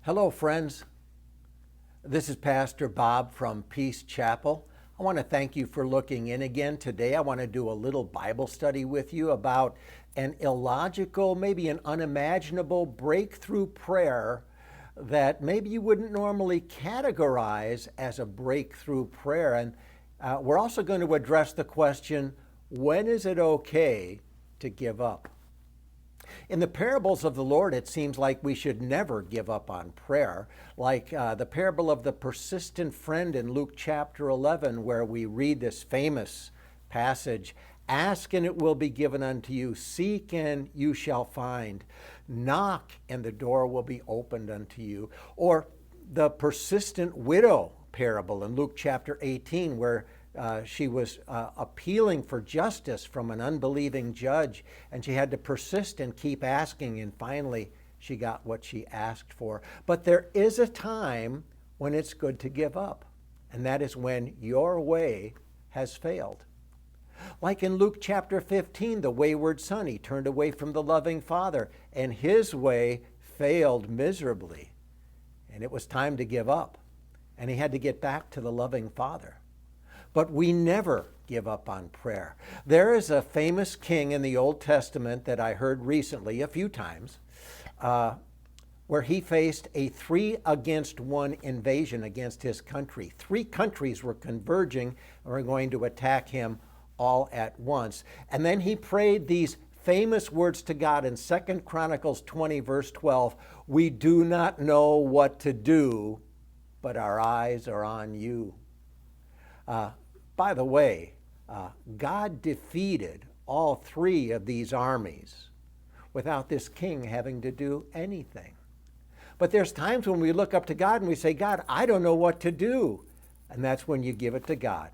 Hello, friends. This is Pastor Bob from Peace Chapel. I want to thank you for looking in again today. I want to do a little Bible study with you about an illogical, maybe an unimaginable breakthrough prayer that maybe you wouldn't normally categorize as a breakthrough prayer. And we're also going to address the question, when is it okay to give up? In the parables of the Lord, it seems like we should never give up on prayer. Like the parable of the persistent friend in Luke chapter 11, where we read this famous passage, "Ask and it will be given unto you. Seek and you shall find. Knock and the door will be opened unto you." Or the persistent widow parable in Luke chapter 18, where she was appealing for justice from an unbelieving judge, and she had to persist and keep asking, and finally she got what she asked for. But there is a time when it's good to give up, and that is when your way has failed. Like in Luke chapter 15, the wayward son, he turned away from the loving father, and his way failed miserably, and it was time to give up, and he had to get back to the loving father. But we never give up on prayer. There is a famous king in the Old Testament that I heard recently a few times, where he faced a 3-against-1 invasion against his country. 3 countries were converging and were going to attack him all at once. And then he prayed these famous words to God in 2 Chronicles 20, verse 12, "We do not know what to do, but our eyes are on you." By the way, God defeated all 3 of these armies without this king having to do anything. But there's times when we look up to God and we say, "God, I don't know what to do." And that's when you give it to God.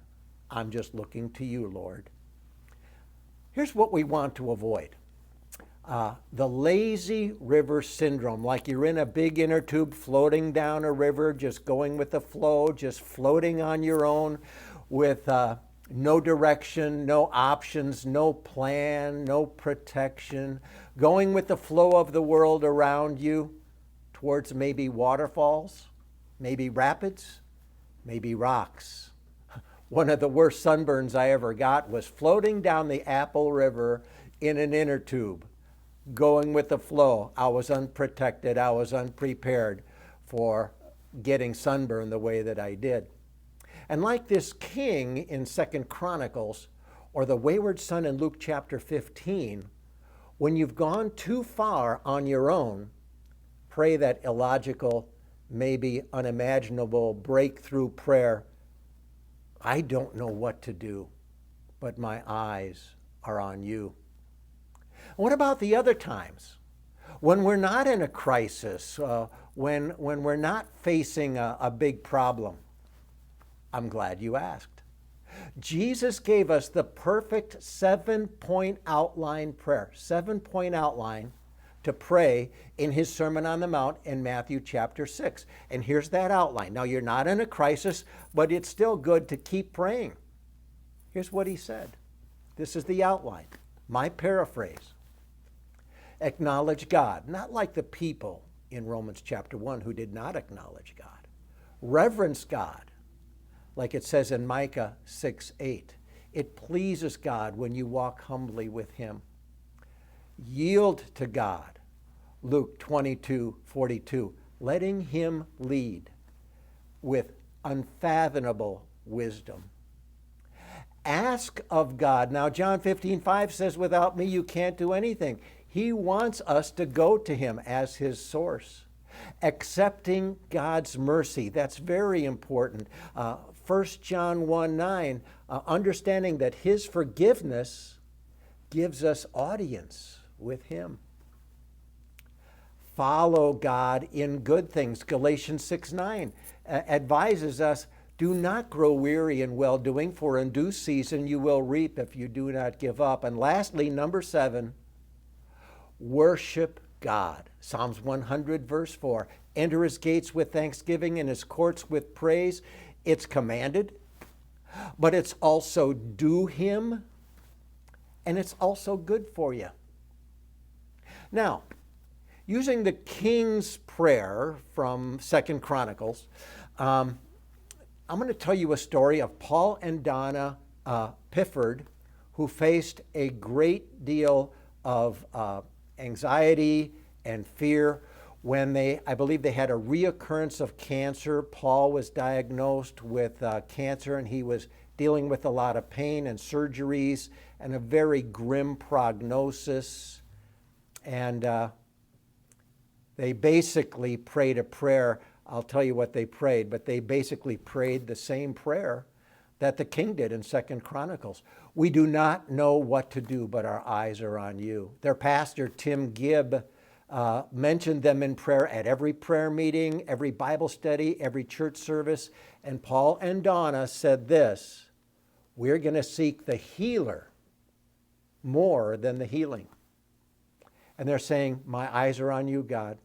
"I'm just looking to you, Lord." Here's what we want to avoid. The lazy river syndrome, like you're in a big inner tube floating down a river, just going with the flow, just floating on your own with no direction, no options, no plan, no protection, going with the flow of the world around you towards maybe waterfalls, maybe rapids, maybe rocks. One of the worst sunburns I ever got was floating down the Apple River in an inner tube, going with the flow. I was unprotected. I was unprepared for getting sunburned the way that I did. And like this king in 2 Chronicles, or the wayward son in Luke chapter 15, when you've gone too far on your own, pray that illogical, maybe unimaginable breakthrough prayer, "I don't know what to do, but my eyes are on you." What about the other times? When we're not in a crisis, when we're not facing a big problem? I'm glad you asked. Jesus gave us the perfect 7-point outline prayer, 7-point outline to pray in his Sermon on the Mount in Matthew chapter 6. And here's that outline. Now, you're not in a crisis, but it's still good to keep praying. Here's what he said. This is the outline, my paraphrase. Acknowledge God, not like the people in Romans chapter 1 who did not acknowledge God. Reverence God, like it says in Micah 6:8. It pleases God when you walk humbly with him. Yield to God, Luke 22:42, letting him lead with unfathomable wisdom. Ask of God. Now, John 15:5 says, "Without me you can't do anything." He wants us to go to him as his source. Accepting God's mercy. That's very important. 1 John 1:9, understanding that his forgiveness gives us audience with him. Follow God in good things. Galatians 6:9 advises us, "Do not grow weary in well-doing, for in due season you will reap if you do not give up." And lastly, number 7, worship God. Psalms 100 verse 4, "Enter his gates with thanksgiving and his courts with praise." It's commanded, but it's also due him, and it's also good for you. Now, using the king's prayer from 2 Chronicles, I'm going to tell you a story of Paul and Donna Pifford, who faced a great deal of anxiety and fear when I believe they had a reoccurrence of cancer. Paul was diagnosed with cancer, and he was dealing with a lot of pain and surgeries and a very grim prognosis. And they basically prayed a prayer. I'll tell you what they prayed, but they basically prayed the same prayer that the king did in 2 Chronicles. We do not know what to do, but our eyes are on you. Their pastor, Tim Gibb, mentioned them in prayer at every prayer meeting, every Bible study, every church service. And Paul and Donna said this: we're going to seek the healer more than the healing. And they're saying, my eyes are on you, God.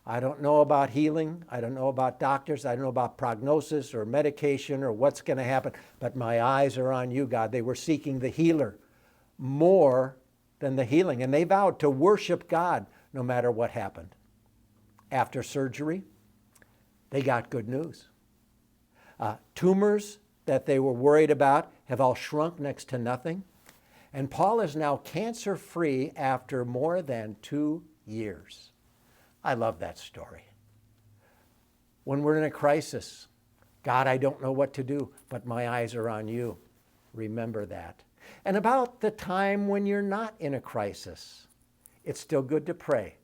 I don't know about healing. I don't know about doctors. I don't know about prognosis or medication or what's going to happen, but my eyes are on you, God. They were seeking the healer more than the healing. And they vowed to worship God no matter what happened. After surgery, they got good news. Tumors that they were worried about have all shrunk next to nothing. And Paul is now cancer-free after more than 2 years. I love that story. When we're in a crisis, God, I don't know what to do, but my eyes are on you. Remember that. And about the time when you're not in a crisis, it's still good to pray.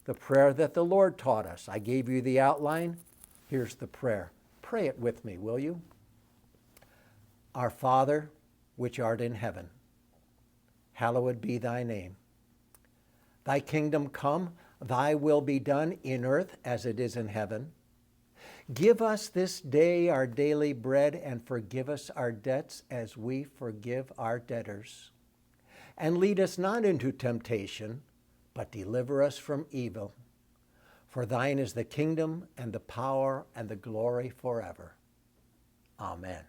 The prayer that the Lord taught us. I gave you the outline. Here's the prayer. Pray it with me, will you? Our Father, which art in heaven, hallowed be thy name. Thy kingdom come, thy will be done in earth as it is in heaven. Give us this day our daily bread, and forgive us our debts as we forgive our debtors. And lead us not into temptation, but deliver us from evil. For thine is the kingdom and the power and the glory forever. Amen.